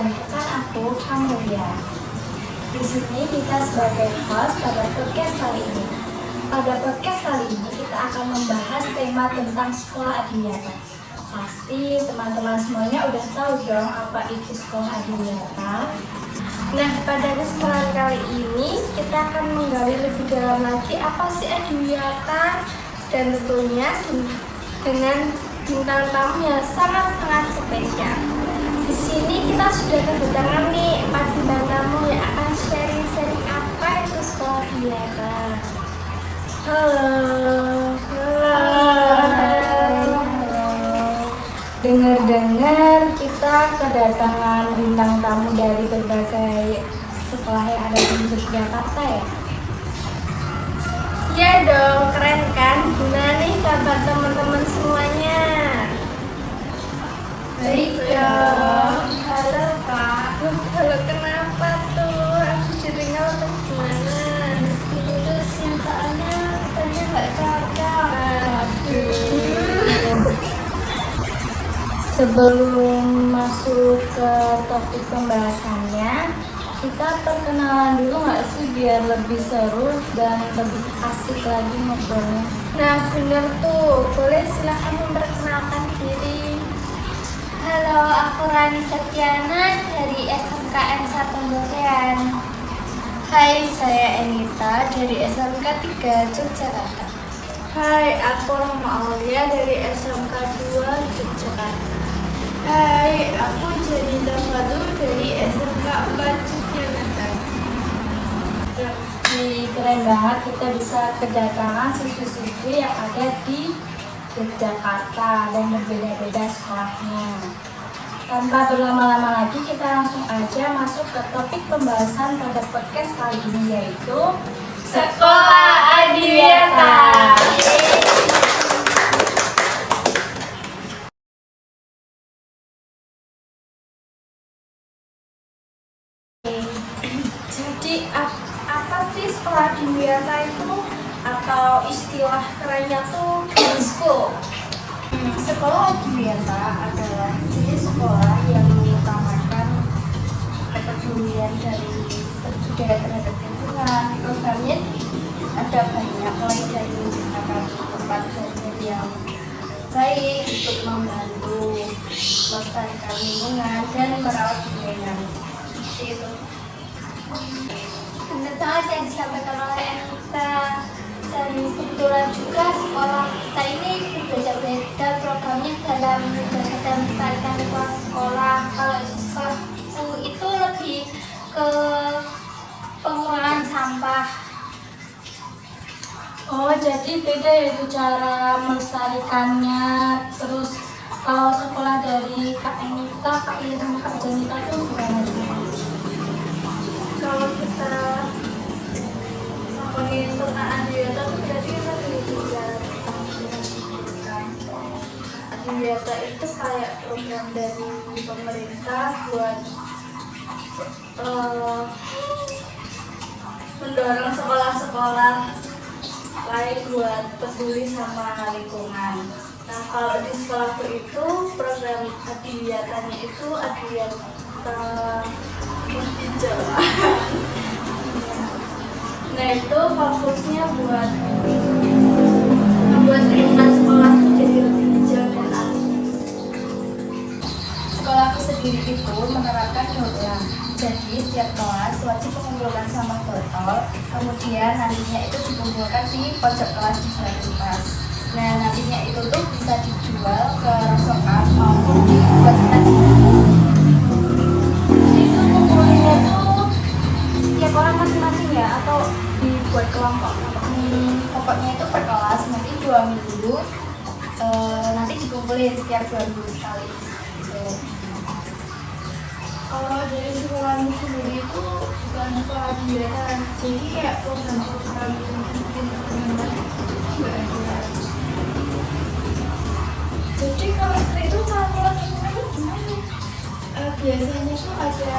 Perkenalkan aku Kamelia. Di sini kita sebagai host pada podcast kali ini. Pada podcast kali ini kita akan membahas tema tentang sekolah adiwiyata. Pasti teman-teman semuanya udah tahu dong apa itu sekolah adiwiyata. Nah, pada kesempatan kali ini kita akan menggali lebih dalam lagi apa sih adiwiyata, dan tentunya dengan bintang tamu yang sangat-sangat spesial. Di sini kita sudah kedatangan nih 4 bintang tamu yang akan sharing-sharing apa itu sekolah adiwiyata. Halo. Dengar-dengar kita kedatangan bintang tamu dari berbagai sekolah yang ada di Yogyakarta ya? Iya dong, keren kan? Gimana nih kabar teman-teman semuanya? Baik dong. Halo Kak. Halo, kenapa tuh? Aku jadinya untuk gimana? Itu sih soalnya katanya nggak cocok. Sebelum masuk ke topik pembahasannya, kita perkenalan dulu nggak sih biar lebih seru dan lebih asik lagi ngobrolnya. Nah bener tuh, boleh silahkan memperkenalkan diri. Halo, aku Rani Setiana dari SMKN 1 Borean. Hai, saya Enita dari SMK 3 Yogyakarta. Hai, aku Roma Aulia dari SMK 2 Yogyakarta. Hai, aku Janita Fatu dari SMK 4 Yogyakarta. Keren banget kita bisa kedatangan siswi-siswi yang ada di Yogyakarta dan berbeda-beda sekolahnya. Tanpa berlama-lama lagi, kita langsung aja masuk ke topik pembahasan pada podcast kali ini, yaitu Sekolah Adiwiyata. Jadi apa sih sekolah adiwiyata itu, atau istilah kerennya tuh green school? Sekolah adiwiyata adalah jenis sekolah yang mengutamakan kepedulian dari budaya terhadap lingkungan. Programnya ada banyak, mulai dari menciptakan tempat belajar yang baik untuk membantu melestarikan lingkungan dan merawat budaya. Itu benar banget yang disampaikan oleh Anita, dan kebetulan juga sekolah kita ini berbeda-beda programnya dalam melestarikan lingkungan sekolah. Kalau di sekolahku itu lebih ke pengurangan sampah. Oh, jadi beda ya itu cara melestarikannya. Terus kalau sekolah dari Kak Anita, Kak Iya sama Kak Janita tuh gimana sih? Kalau kita ngomongin tentang adiwiyata itu berarti kita belajar tentang pendidikan. Adiwiyata itu kayak program dari pemerintah buat mendorong sekolah-sekolah lain buat peduli sama lingkungan. Nah, kalau di sekolahku itu program adiwiyatanya itu adiwiyata hijau. Nah, itu fokusnya buat membuat lingkungan sekolah itu jadi lebih hijau dan asri. Sekolahku sendiri itu menerapkan program. Jadi setiap kelas wajib mengumpulkan sampah botol, kemudian nantinya itu dikumpulkan di pojok kelas di suatu kelas. Nah, nantinya itu tuh bisa dijual ke rosokan maupun dibuat kerajinan. Itu kumpulinnya tuh setiap orang masing-masing ya, atau dibuat kelompok? Pokoknya itu per kelas, nanti 2 minggu, nanti dikumpulin setiap 2 minggu sekali. Kalau dari sekolah sendiri itu bukan sekolah adiwiyata, jadi kayak program-program nggak ada. Jadi kalau itu kalau gimana? Biasanya tuh ada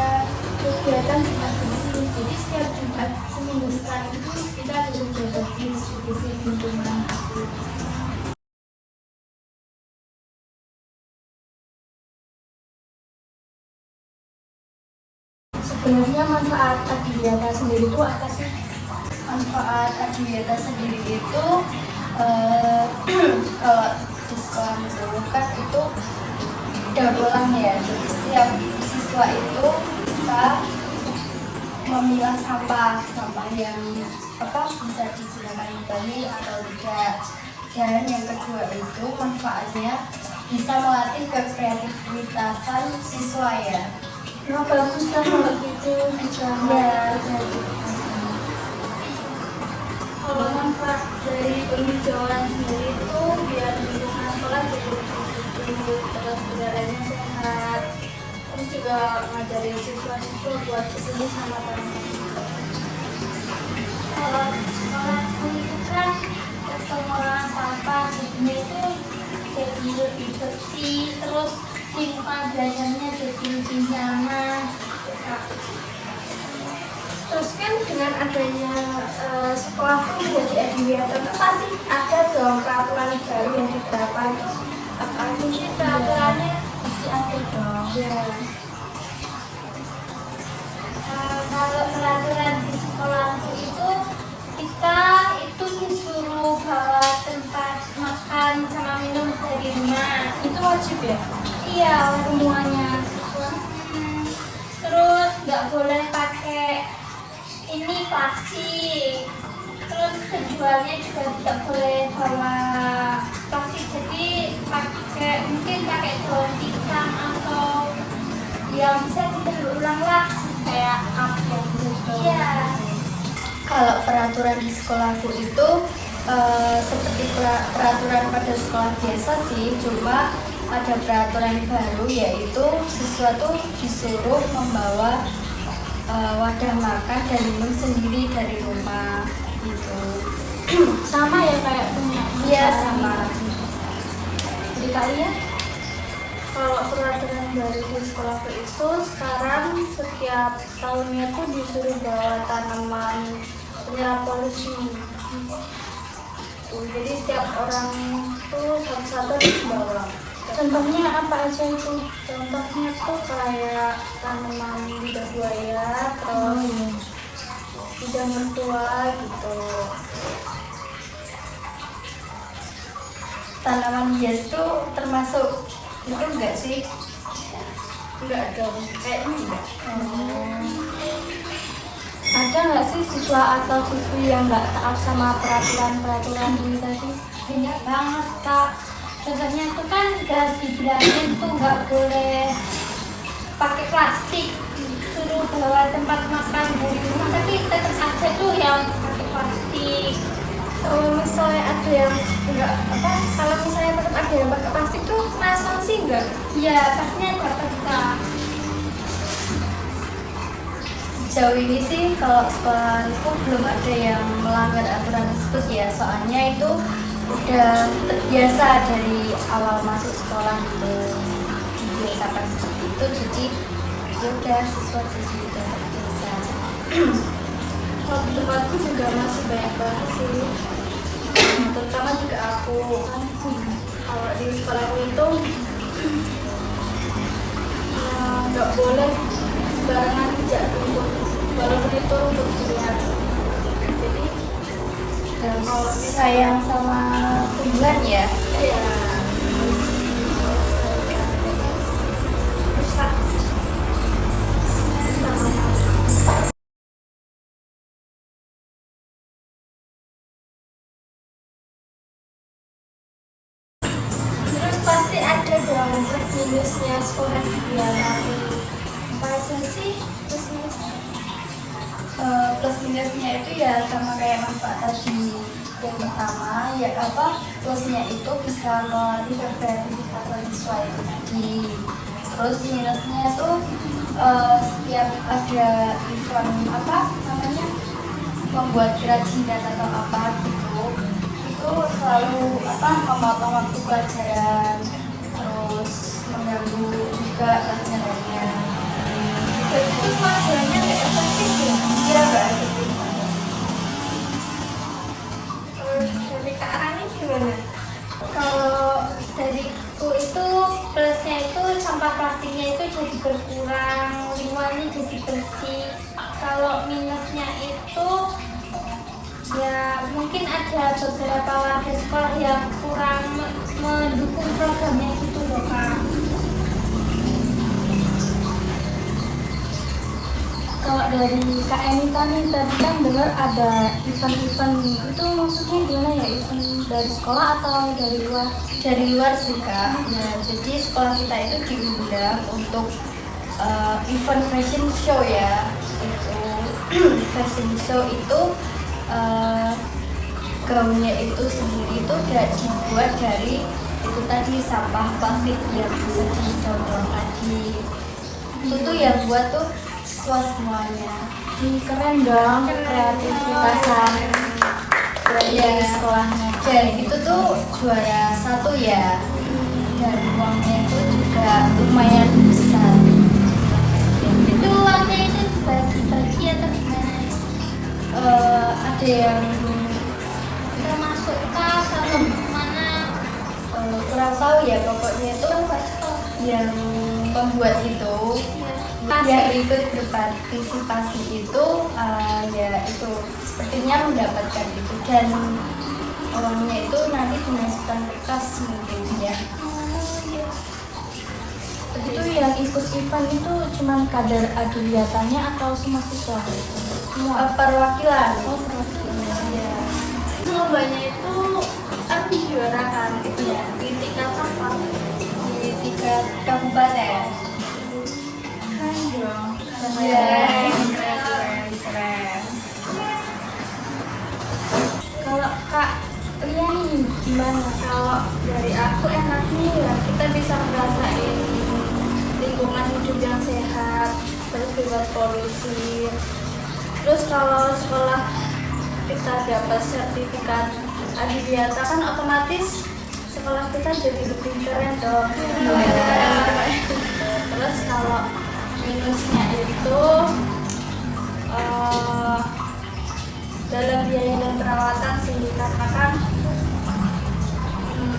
kegiatan Jumat bersih. Jadi setiap Jumat seminggu sekali itu kita ada kegiatan bersih lingkungan. Sebenarnya manfaat Adiwiyata sendiri itu apa sih? Manfaat Adiwiyata sendiri itu kalau di sekolah dulu kan itu daur ulang ya, jadi setiap siswa itu bisa memilah sampah yang bisa digunakan kembali atau tidak. Dan yang kedua itu manfaatnya bisa melatih kekreativitasan siswa ya. Nah, bagus kan kalau gitu bisa Kalau manfaat dari penghijauan sendiri itu biar lingkungan sekolah jadi lebih terus udaranya sehat, terus juga ngajarin siswa-siswa buat peduli sama teman-teman. Kalau sekolah itu kan pengelolaan sampah jadinya itu jadi lebih bersih, terus lingkungan belajarnya jadi lebih nyaman. Terus kan dengan adanya sekolah itu menjadi Adiwiyata itu pasti ada dong peraturan baru yang diterapkan itu apa aja sih peraturannya? Pasti ada dong. Ya. Kalau peraturan di sekolahku itu kita itu disuruh bawa tempat makan sama minum dari rumah. Itu wajib ya? Iya, semuanya. Terus nggak boleh pakai ini plastik. Terus penjualnya juga tidak boleh bawa plastik. Jadi mungkin pakai daun pisang atau yang bisa didaur ulang lah, kayak apa gitu. Iya. Kalau peraturan di sekolahku itu seperti peraturan pada sekolah biasa sih, cuma ada peraturan baru yaitu siswa tuh disuruh membawa wadah makan dan minum sendiri dari rumah gitu. Sama ya kayak punya. Iya sama. Jadi kalian Kalau peraturan baru di sekolahku itu sekarang setiap tahunnya tuh disuruh bawa tanaman penyerap polusi. Jadi setiap orang tuh satu-satu harus bawa. contohnya apa aja itu? Contohnya tuh kayak tanaman lidah buaya, terus lidah mertua gitu. Tanaman hias itu termasuk itu enggak sih? Enggak dong, kayaknya enggak. Ada nggak sih siswa atau siswi yang nggak taat sama peraturan ini tadi? Banyak banget kak. Contohnya tuh kan udah dibilangin tuh nggak boleh pakai plastik, suruh bawa tempat makan dari rumah, tapi tetap aja tuh yang pakai plastik. Kalau misalnya ada yang nggak kalau misalnya tetap ada yang pakai plastik tuh kena sanksi nggak? Ya pastinya dapat kak. Sejauh ini sih kalau sekolahku belum ada yang melanggar aturan tersebut ya, soalnya itu udah terbiasa dari awal masuk sekolah gitu, dibiasakan seperti itu, jadi ya udah siswa jadi udah terbiasa. Kalau di tempatku juga masih banyak banget sih, terutama juga aku. Kalau di sekolahku itu nggak boleh sembarangan pijak rumput, walaupun itu rumput liar. Jadi Harus sayang sama tumbuhan ya. ya rusak. Terus pasti ada dong plus minusnya sekolah Adiwiyata. Apa aja sih plus minusnya? Plus minusnya itu ya sama kayak manfaat tadi. Yang pertama ya plusnya itu bisa melatih kreativitas siswa itu tadi. Terus minusnya tuh setiap ada event membuat kerajinan atau apa gitu, itu selalu memotong waktu pelajaran, terus mengganggu juga pelajarannya. Itu pelajarannya nggak efektif ya? Iya nggak efektif. Dari Kak Rani gimana? Kalau dariku itu plusnya itu sampah plastiknya itu jadi berkurang, lingkungannya jadi bersih. Kalau minusnya itu ya mungkin ada beberapa warga sekolah yang kurang mendukung programnya gitu loh Kak. Kalau dari Kak Enita nih, tadi kan dengar ada event-event, itu maksudnya gimana ya, event dari sekolah atau dari luar? Dari luar sih Kak. Nah, jadi sekolah kita itu diundang untuk event fashion show ya. Itu fashion show itu gaunnya itu sendiri itu udah dibuat dari itu tadi sampah plastik yang bisa didaur tadi. Itu tuh yang buat tuh siswa semuanya. Keren dong, kreativitas dari sekolahnya. Dan itu tuh juara 1 ya. Dan uangnya itu juga lumayan besar. Itu uangnya itu dibagi-bagi atau gimana? Ada yang Termasuk kas atau gimana? kurang tahu ya, pokoknya itu yang pembuat itu yang ikut berpartisipasi itu ya itu sepertinya mendapatkan itu, dan uangnya itu nanti dimasukkan ke kas mungkin ya. Itu yang ikut event itu cuman kadar adiwiatanya atau semua siswa? Semua. Perwakilan. Oh, perwakilan. Ya. Lombanya itu aku juara kan itu ya di tingkat apa? Di tingkat kabupaten. Keren dong. Keren. Kalau Kak Lia nih, gimana? Kalau dari aku enaknya ya kita bisa ngerasain lingkungan hidup yang sehat, terus juga polusi. Terus kalau sekolah kita dapat sertifikat adiwiata kan otomatis sekolah kita jadi lebih keren dong. Terus kalau minusnya itu dalam biaya dan perawatan sih, karena kan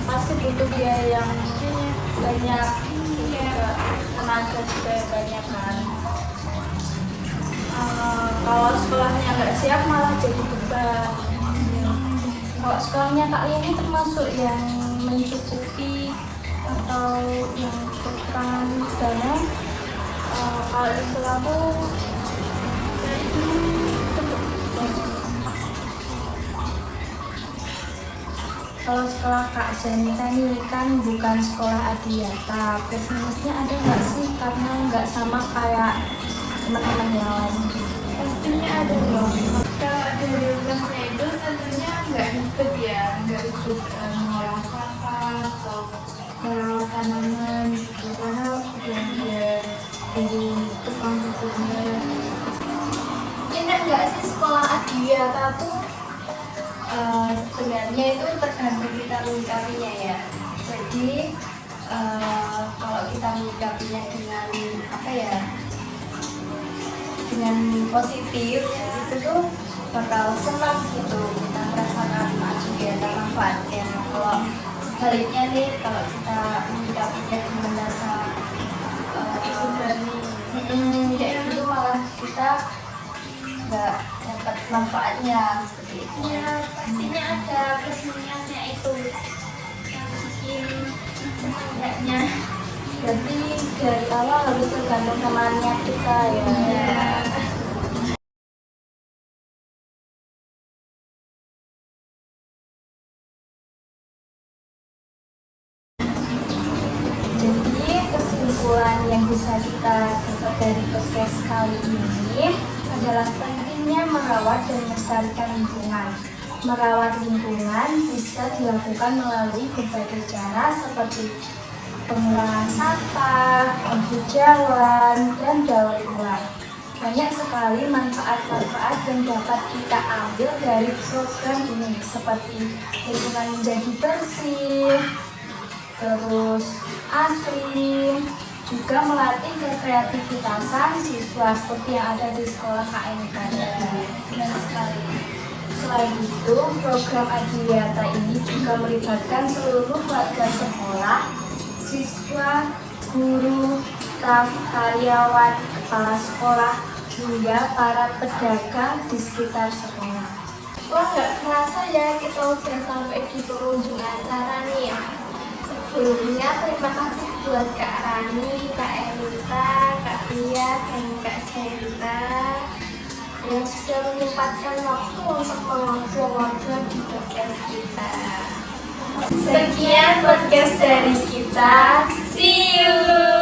pasti butuh biaya yang banyak, juga tenaga juga yang banyak kan. Kalau sekolahnya nggak siap malah jadi beban. Kalau sekolahnya Kak Lia ini termasuk yang mencukupi atau yang kekurangan dana? Kalau di sekolahku Kalau sekolah Kak Janita nih kan bukan sekolah adiwiyata, plus minusnya ada nggak sih? Karena nggak sama kayak teman-teman yang lain. pastinya ada dong. Kalau dari rumahnya itu tentunya nggak ribet ya, nggak ribet mengolah sampah atau merawat tanaman gitu, karena udah dia dari tukang pupuknya. Enak nggak sih sekolah adiwiyata tuh? Sebenarnya itu tergantung kita menyikapinya ya. Jadi kalau kita menyikapinya dengan apa ya, dengan positif, itu tuh bakal senang gitu, kita merasakan adiwiyata manfaatnya. Kalau sebaliknya nih, kalau kita menyikapinya dengan rasa kayak gitu, malah kita nggak dapat manfaatnya seperti itu. Ya, pastinya ada plus minusnya itu yang bikin enggaknya. Berarti dari awal harus tergantung sama niat kita ya. Jadi kesimpulan yang bisa kita dapat dari podcast kali ini adalah pentingnya merawat dan melestarikan lingkungan. Merawat lingkungan bisa dilakukan melalui berbagai cara seperti pengurangan sampah, penghijauan, dan daur ulang. Banyak sekali manfaat-manfaat yang dapat kita ambil dari program ini, seperti lingkungan menjadi bersih, terus asri, juga melatih kekreativitasan siswa seperti yang ada di sekolah KN tadi. Benar sekali. Selain itu, program adiwiyata ini juga melibatkan seluruh warga sekolah, siswa, guru, staf, karyawan, kepala sekolah, hingga para pedagang di sekitar sekolah. Wah, nggak kerasa ya kita udah sampai di penghujung acara nih. Sebelumnya terima kasih buat Kak Rani, Kak Elita, Kak Tia, dan Kak Centa yang sudah menyempatkan waktu untuk mengobrol-ngobrol di podcast kita. Sekian podcast dari kita. See you!